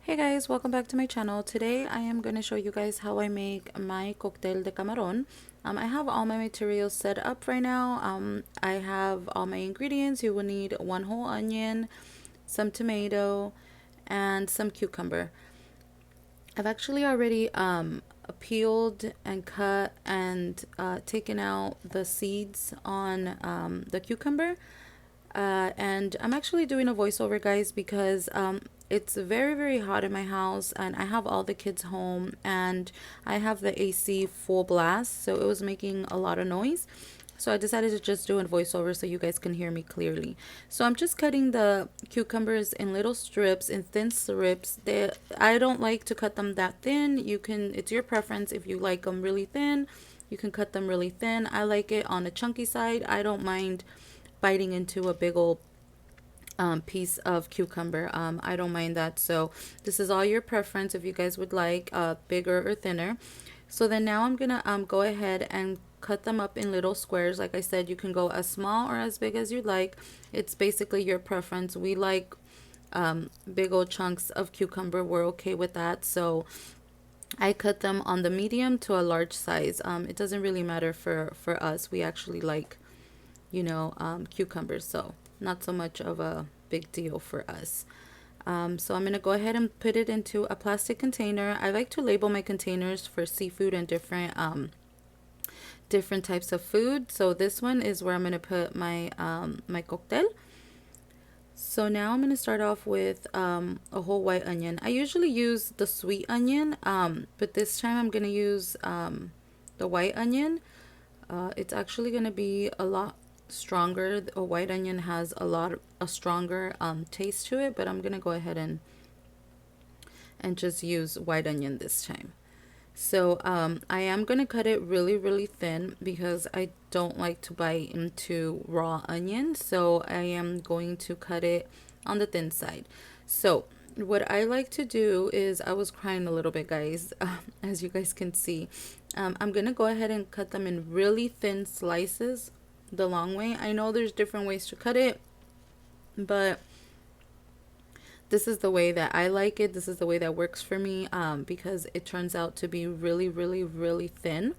Hey guys, welcome back to my channel. Today I am going to show you guys how I make my Coctel de Camaron. I have all my materials set up right now. I have all my ingredients. You will need one whole onion, some tomato, and some cucumber. I've actually already peeled and cut and taken out the seeds on the cucumber. And I'm actually doing a voiceover, guys, because it's very, very hot in my house and I have all the kids home and I have the AC full blast, so it was making a lot of noise. So I decided to just do a voiceover so you guys can hear me clearly. So I'm just cutting the cucumbers in little strips, in thin strips. I don't like to cut them that thin. It's your preference. If you like them really thin, you can cut them really thin. I like it on the chunky side. I don't mind biting into a big old piece of cucumber. I don't mind that. So this is all your preference if you guys would like bigger or thinner. So then now I'm gonna go ahead and cut them up in little squares. Like I said, you can go as small or as big as you like. It's basically your preference. We like big old chunks of cucumber. We're okay with that. So I cut them on the medium to a large size. It doesn't really matter for us. We actually like, cucumbers, so not so much of a big deal for us. So I'm going to go ahead and put it into a plastic container. I like to label my containers for seafood and different types of food. So this one is where I'm going to put my cocktail. So now I'm going to start off with a whole white onion. I usually use the sweet onion, but this time I'm going to use the white onion. It's actually going to be a lot stronger. A white onion has a stronger taste to it, but I'm going to go ahead and just use white onion this time. So I am going to cut it really, really thin because I don't like to bite into raw onion. So I am going to cut it on the thin side. So what I like to do is, I was crying a little bit, guys, as you guys can see. I'm going to go ahead and cut them in really thin slices the long way. I know there's different ways to cut it, but this is the way that I like it. This is the way that works for me, because it turns out to be really, really, really thin.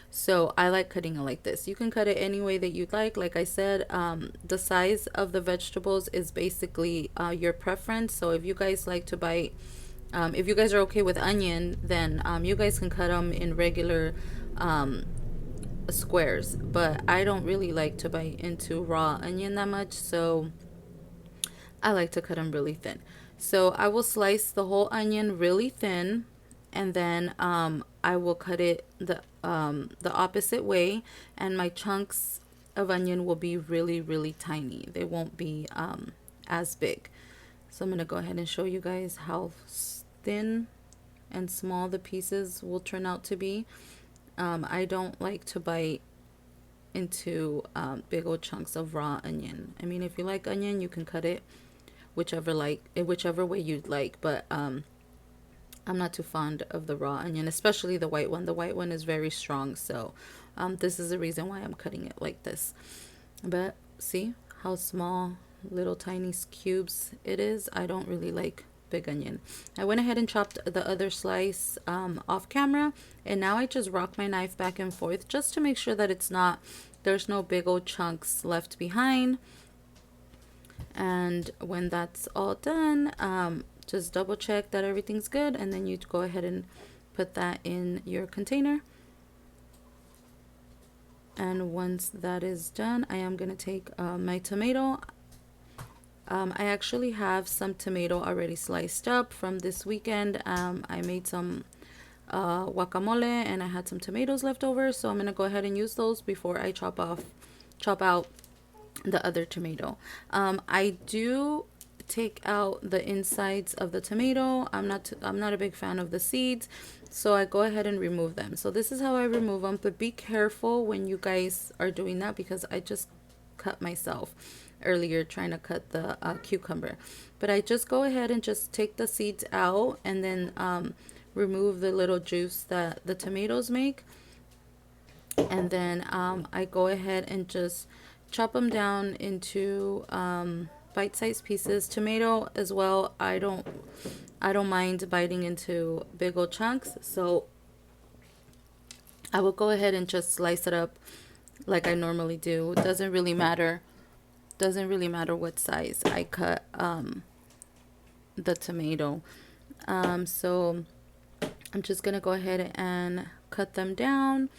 So I like cutting it like this. You can cut it any way that you'd like. Like I said, the size of the vegetables is basically your preference. So if you guys like to bite, if you guys are okay with onion, then you guys can cut them in regular squares. But I don't really like to bite into raw onion that much, so I like to cut them really thin. So I will slice the whole onion really thin, and then I will cut it the opposite way, and my chunks of onion will be really, really tiny. They won't be as big. So I'm going to go ahead and show you guys how thin and small the pieces will turn out to be. I don't like to bite into big old chunks of raw onion. I mean, if you like onion, you can cut it whichever way you'd like, but I'm not too fond of the raw onion, especially the white one. The white one is very strong, so this is the reason why I'm cutting it like this. But see how small, little tiny cubes it is. I don't really like big onion. I went ahead and chopped the other slice off camera, and now I just rock my knife back and forth just to make sure that there's no big old chunks left behind. And when that's all done, just double check that everything's good, and then you go ahead and put that in your container. And once that is done, I am going to take my tomato. I actually have some tomato already sliced up from this weekend. I made some guacamole, and I had some tomatoes left over, so I'm going to go ahead and use those before I chop out the other tomato. I do take out the insides of the tomato. I'm not a big fan of the seeds, so I go ahead and remove them. So this is how I remove them, but be careful when you guys are doing that, because I just cut myself earlier trying to cut the cucumber. But I just go ahead and just take the seeds out, and then remove the little juice that the tomatoes make, and then I go ahead and just chop them down into bite-sized pieces. Tomato as well, I don't I don't mind biting into big old chunks, so I will go ahead and just slice it up like I normally do. It doesn't really matter. Doesn't really matter what size I cut the tomato. So I'm just gonna go ahead and cut them down.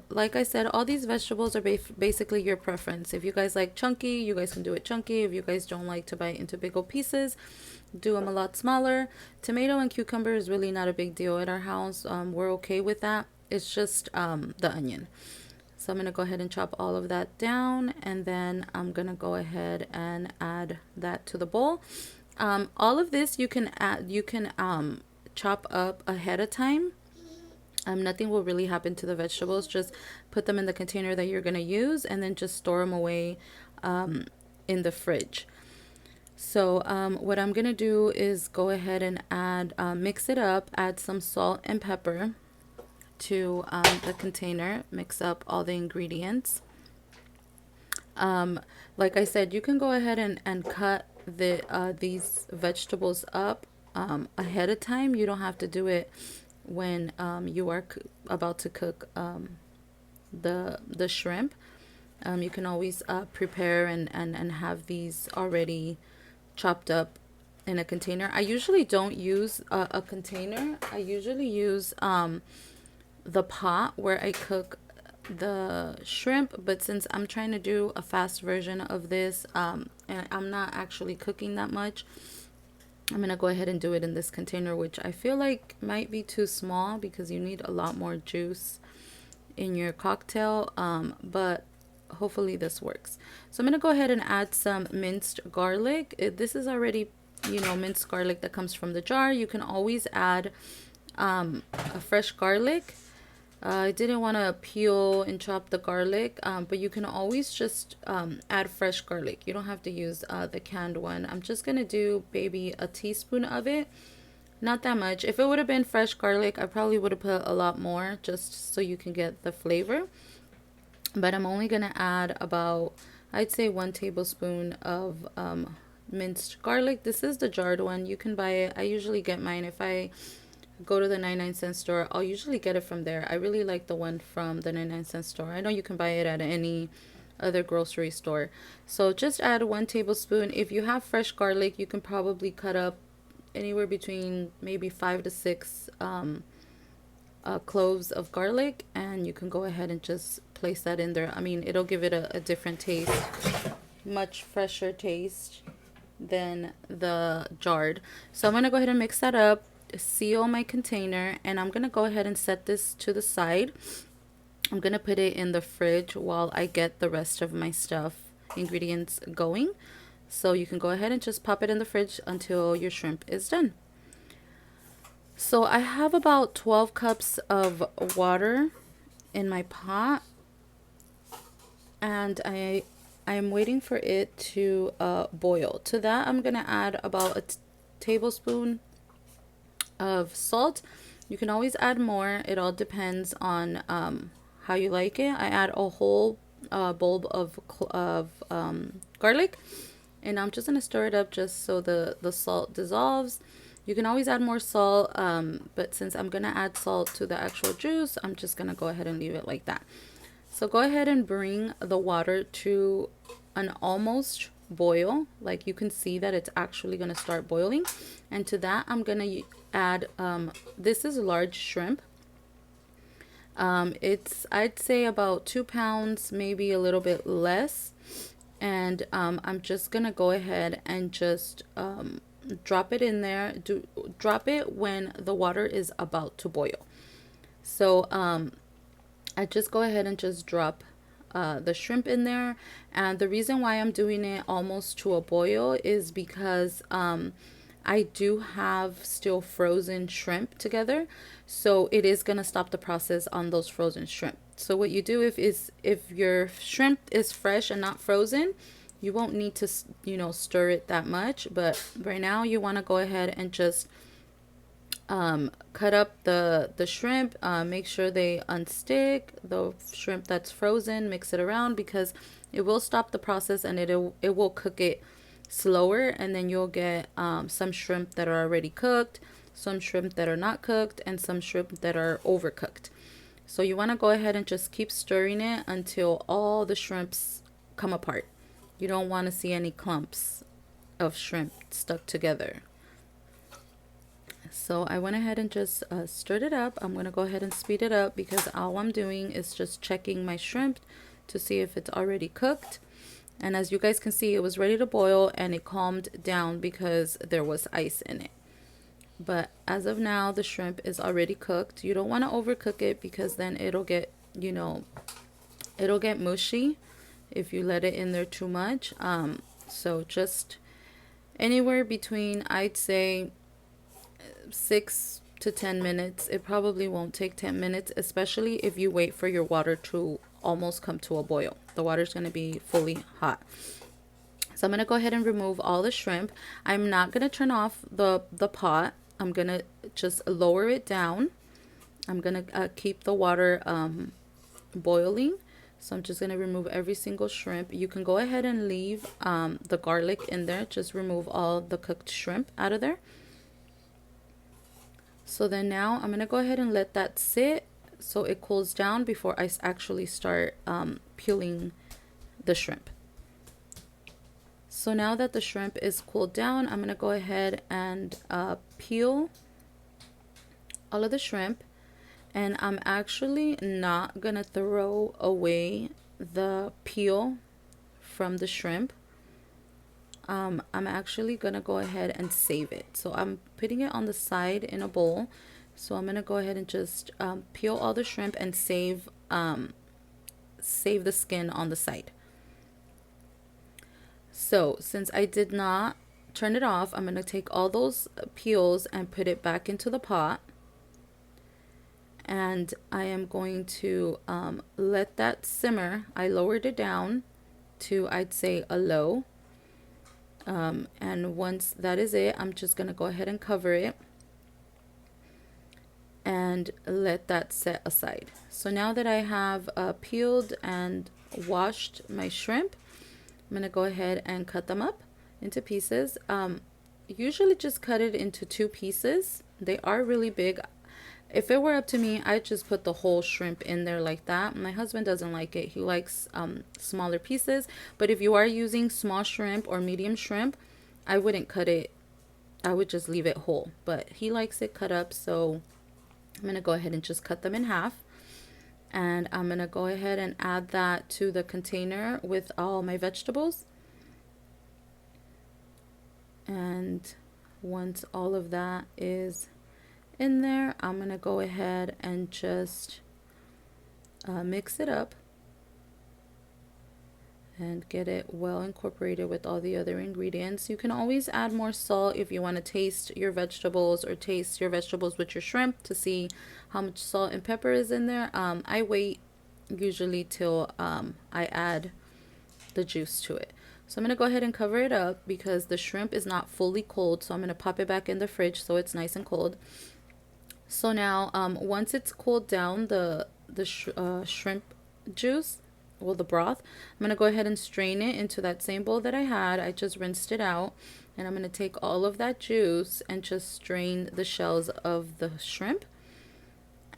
Like I said, all these vegetables are basically your preference. If you guys like chunky, you guys can do it chunky. If you guys don't like to bite into big old pieces, do them a lot smaller. Tomato and cucumber is really not a big deal at our house. We're okay with that. It's just the onion. So I'm going to go ahead and chop all of that down, and then I'm going to go ahead and add that to the bowl. All of this you can add, chop up ahead of time. Nothing will really happen to the vegetables. Just put them in the container that you're going to use, and then just store them away in the fridge. So what I'm going to do is go ahead and add, mix it up, add some salt and pepper to the container, mix up all the ingredients. Like I said, you can go ahead and cut these vegetables up ahead of time. You don't have to do it when you are about to cook the shrimp. You can always prepare and have these already chopped up in a container. I usually don't use a container. I usually use the pot where I cook the shrimp, but since I'm trying to do a fast version of this, and I'm not actually cooking that much, I'm gonna go ahead and do it in this container, which I feel like might be too small because you need a lot more juice in your cocktail, but hopefully this works. So I'm gonna go ahead and add some minced garlic. This is already, minced garlic that comes from the jar. You can always add a fresh garlic. I didn't want to peel and chop the garlic, but you can always just add fresh garlic. You don't have to use the canned one. I'm just going to do maybe a teaspoon of it. Not that much. If it would have been fresh garlic, I probably would have put a lot more just so you can get the flavor. But I'm only going to add about, I'd say 1 tablespoon of minced garlic. This is the jarred one. You can buy it. I usually get mine if I go to the 99-cent store. I'll usually get it from there. I really like the one from the 99-cent store. I know you can buy it at any other grocery store. So just add 1 tablespoon. If you have fresh garlic, you can probably cut up anywhere between maybe 5 to 6 cloves of garlic, and you can go ahead and just place that in there. I mean, it'll give it a different taste, much fresher taste than the jarred. So I'm going to go ahead and mix that up, seal my container, and I'm gonna go ahead and set this to the side. I'm gonna put it in the fridge while I get the rest of my ingredients going. So you can go ahead and just pop it in the fridge until your shrimp is done. So I have about 12 cups of water in my pot, and I'm waiting for it to boil. To that, I'm gonna add about a tablespoon of salt. You can always add more. It all depends on how you like it. I add a whole bulb of garlic, and I'm just gonna stir it up just so the salt dissolves. You can always add more salt, but since I'm gonna add salt to the actual juice, I'm just gonna go ahead and leave it like that. So go ahead and bring the water to an almost boil. Like, you can see that it's actually going to start boiling, and to that I'm going to add this is large shrimp. It's, I'd say, about 2 pounds, maybe a little bit less, and I'm just going to go ahead and just drop it in there. Drop it when the water is about to boil. So I just go ahead and just drop the shrimp in there, and the reason why I'm doing it almost to a boil is because I do have still frozen shrimp together, so it is gonna stop the process on those frozen shrimp. So what you do if your shrimp is fresh and not frozen, you won't need to stir it that much. But right now you want to go ahead and just cut up the shrimp, make sure they unstick the shrimp that's frozen, mix it around, because it will stop the process and it will cook it slower, and then you'll get some shrimp that are already cooked, some shrimp that are not cooked, and some shrimp that are overcooked. So you want to go ahead and just keep stirring it until all the shrimps come apart. You don't want to see any clumps of shrimp stuck together. So I went ahead and just stirred it up. I'm going to go ahead and speed it up because all I'm doing is just checking my shrimp to see if it's already cooked. And as you guys can see, it was ready to boil and it calmed down because there was ice in it. But as of now, the shrimp is already cooked. You don't want to overcook it because then it'll get, it'll get mushy if you let it in there too much. So just anywhere between, I'd say, 6 to 10 minutes. It probably won't take 10 minutes, especially if you wait for your water to almost come to a boil. The water's going to be fully hot. So I'm going to go ahead and remove all the shrimp. I'm not going to turn off the pot. I'm going to just lower it down. I'm going to keep the water boiling. So I'm just going to remove every single shrimp. You can go ahead and leave the garlic in there. Just remove all the cooked shrimp out of there. So then now I'm going to go ahead and let that sit so it cools down before I actually start peeling the shrimp. So now that the shrimp is cooled down, I'm going to go ahead and peel all of the shrimp. And I'm actually not going to throw away the peel from the shrimp. I'm actually going to go ahead and save it. So I'm putting it on the side in a bowl. So I'm going to go ahead and just peel all the shrimp and save the skin on the side. So since I did not turn it off, I'm going to take all those peels and put it back into the pot. And I am going to let that simmer. I lowered it down to, I'd say, a low. And once that is it, I'm just going to go ahead and cover it and let that set aside. So now that I have peeled and washed my shrimp, I'm going to go ahead and cut them up into pieces. Usually just cut it into 2 pieces. They are really big. If it were up to me, I'd just put the whole shrimp in there like that. My husband doesn't like it. He likes smaller pieces. But if you are using small shrimp or medium shrimp, I wouldn't cut it. I would just leave it whole. But he likes it cut up, so I'm going to go ahead and just cut them in half. And I'm going to go ahead and add that to the container with all my vegetables. And once all of that is in there, I'm going to go ahead and just mix it up and get it well incorporated with all the other ingredients. You can always add more salt if you want to taste your vegetables or taste your vegetables with your shrimp to see how much salt and pepper is in there. I wait usually till I add the juice to it. So I'm going to go ahead and cover it up because the shrimp is not fully cold. So I'm going to pop it back in the fridge so it's nice and cold. So now once it's cooled down, the shrimp juice, well, the broth, I'm going to go ahead and strain it into that same bowl that I had. I just rinsed it out, and I'm going to take all of that juice and just strain the shells of the shrimp.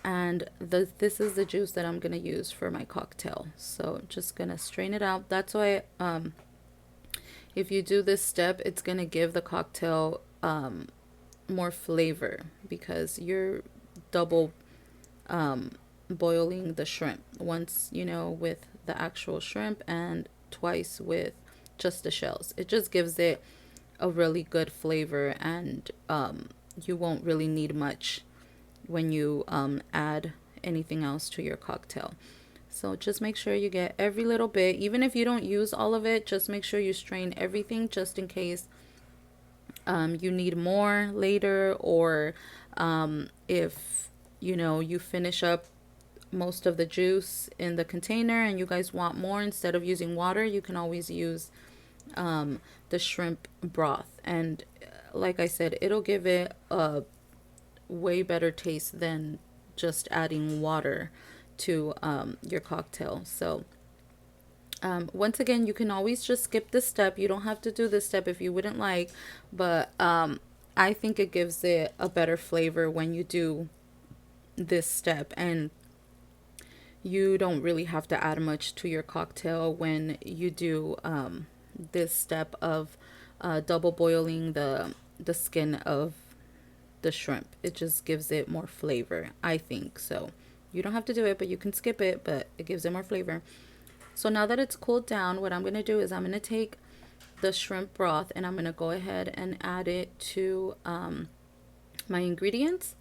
And this is the juice that I'm going to use for my cocktail. So I'm just going to strain it out. That's why if you do this step, it's going to give the cocktail more flavor because you're double boiling the shrimp, once with the actual shrimp and twice with just the shells. It just gives it a really good flavor, and you won't really need much when you add anything else to your cocktail. So just make sure you get every little bit. Even if you don't use all of it, just make sure you strain everything just in case you need more later, or if you finish up most of the juice in the container and you guys want more, instead of using water, you can always use the shrimp broth. And like I said, it'll give it a way better taste than just adding water to your cocktail. So Once again, you can always just skip this step. You don't have to do this step if you wouldn't like, but I think it gives it a better flavor when you do this step, and you don't really have to add much to your cocktail when you do this step of double boiling the skin of the shrimp. It just gives it more flavor, I think. So you don't have to do it, but you can skip it, but it gives it more flavor. So now that it's cooled down, what I'm going to do is I'm going to take the shrimp broth and I'm going to go ahead and add it to my ingredients.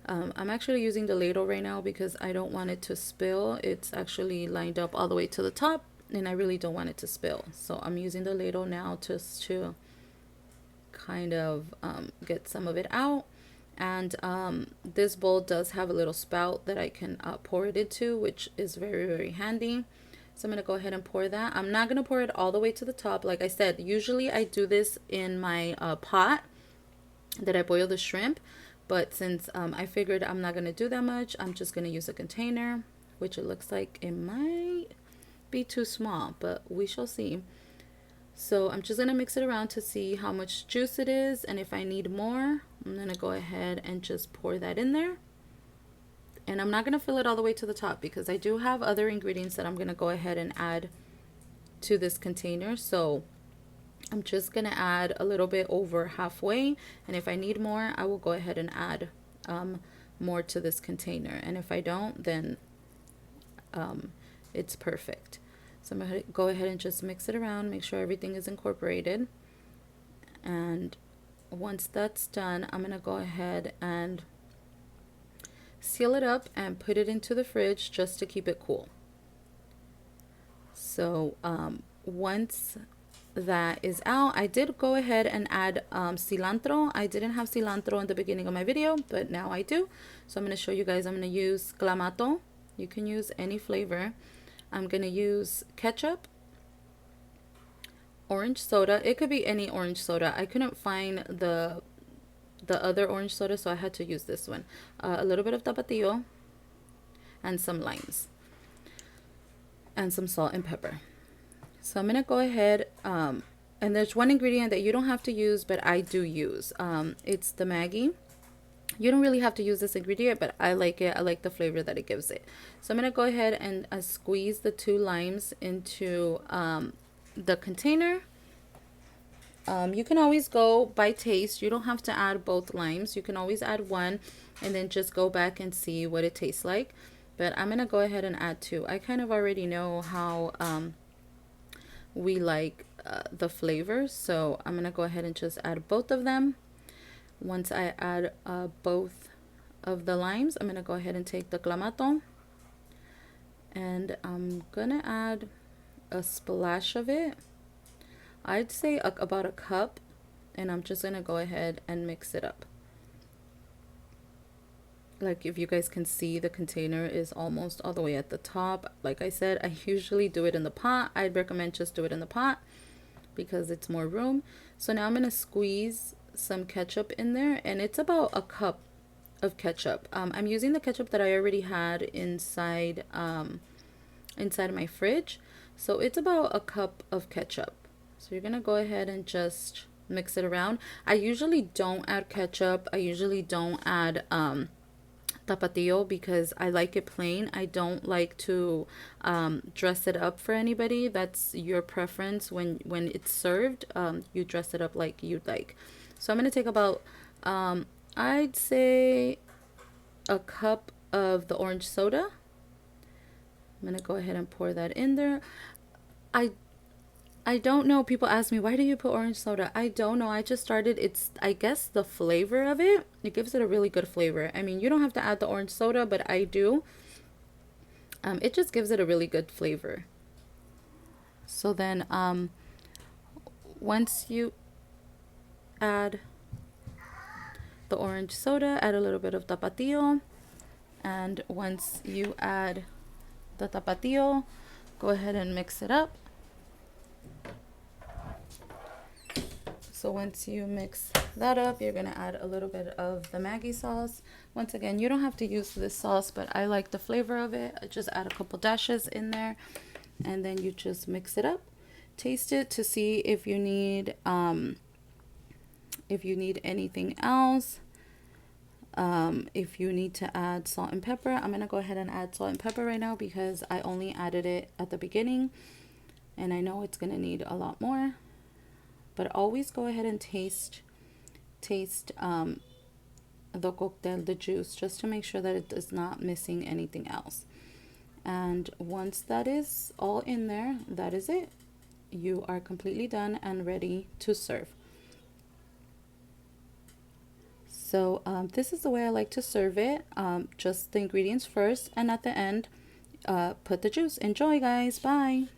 I'm actually using the ladle right now because I don't want it to spill. It's actually lined up all the way to the top and I really don't want it to spill. So I'm using the ladle now just to kind of get some of it out. And this bowl does have a little spout that I can pour it into, which is very, very handy. So I'm going to go ahead and pour that. I'm not going to pour it all the way to the top. Like I said, usually I do this in my pot that I boil the shrimp. But since I figured I'm not going to do that much, I'm just going to use a container, which it looks like it might be too small, but we shall see. So I'm just going to mix it around to see how much juice it is. And if I need more, I'm going to go ahead and just pour that in there. And I'm not going to fill it all the way to the top because I do have other ingredients that I'm going to go ahead and add to this container. So I'm just going to add a little bit over halfway. And if I need more, I will go ahead and add more to this container. And if I don't, then it's perfect. So I'm going to go ahead and just mix it around, make sure everything is incorporated. And once that's done, I'm going to go ahead and seal it up and put it into the fridge just to keep it cool. So once that is out, I did go ahead and add cilantro. I didn't have cilantro in the beginning of my video, but now I do. So I'm going to show you guys. I'm going to use Clamato. You can use any flavor. I'm going to use ketchup, orange soda. It could be any orange soda. I couldn't find the other orange soda, so I had to use this one. A little bit of Tapatio and some limes and some salt and pepper. So I'm gonna go ahead and there's one ingredient that you don't have to use, but I do use. It's the Maggie. You don't really have to use this ingredient, but I like it. I like the flavor that it gives it. So I'm gonna go ahead and squeeze the 2 limes into the container. You can always go by taste. You don't have to add both limes. You can always add one and then just go back and see what it tastes like. But I'm going to go ahead and add 2. I kind of already know how we like the flavors. So I'm going to go ahead and just add both of them. Once I add both of the limes, I'm going to go ahead and take the Clamato. And I'm going to add a splash of it. I'd say about a cup, and I'm just going to go ahead and mix it up. Like if you guys can see, the container is almost all the way at the top. Like I said, I usually do it in the pot. I'd recommend just do it in the pot because it's more room. So now I'm going to squeeze some ketchup in there, and it's about a cup of ketchup. I'm using the ketchup that I already had inside my fridge. So it's about a cup of ketchup. So you're going to go ahead and just mix it around. I usually don't add ketchup. I usually don't add Tapatio because I like it plain. I don't like to dress it up for anybody. That's your preference. When it's served, you dress it up like you'd like. So I'm going to take about, I'd say a cup of the orange soda. I'm going to go ahead and pour that in there. I don't know. People ask me, why do you put orange soda? I don't know. I just started. It's, I guess, the flavor of it. It gives it a really good flavor. I mean, you don't have to add the orange soda, but I do. It just gives it a really good flavor. So then, once you add the orange soda, add a little bit of Tapatio. And once you add the Tapatio, go ahead and mix it up. So once you mix that up, you're going to add a little bit of the Maggie sauce. Once again, you don't have to use this sauce, but I like the flavor of it. I just add a couple dashes in there. and then you just mix it up. Taste it to see if you need anything else. If you need to add salt and pepper, I'm gonna go ahead and add salt and pepper right now because I only added it at the beginning, and I know it's gonna need a lot more. But always go ahead and taste the cocktail, the juice, just to make sure that it is not missing anything else. And once that is all in there, that is it. You are completely done and ready to serve. So this is the way I like to serve it. Just the ingredients first, and at the end, put the juice. Enjoy, guys. Bye.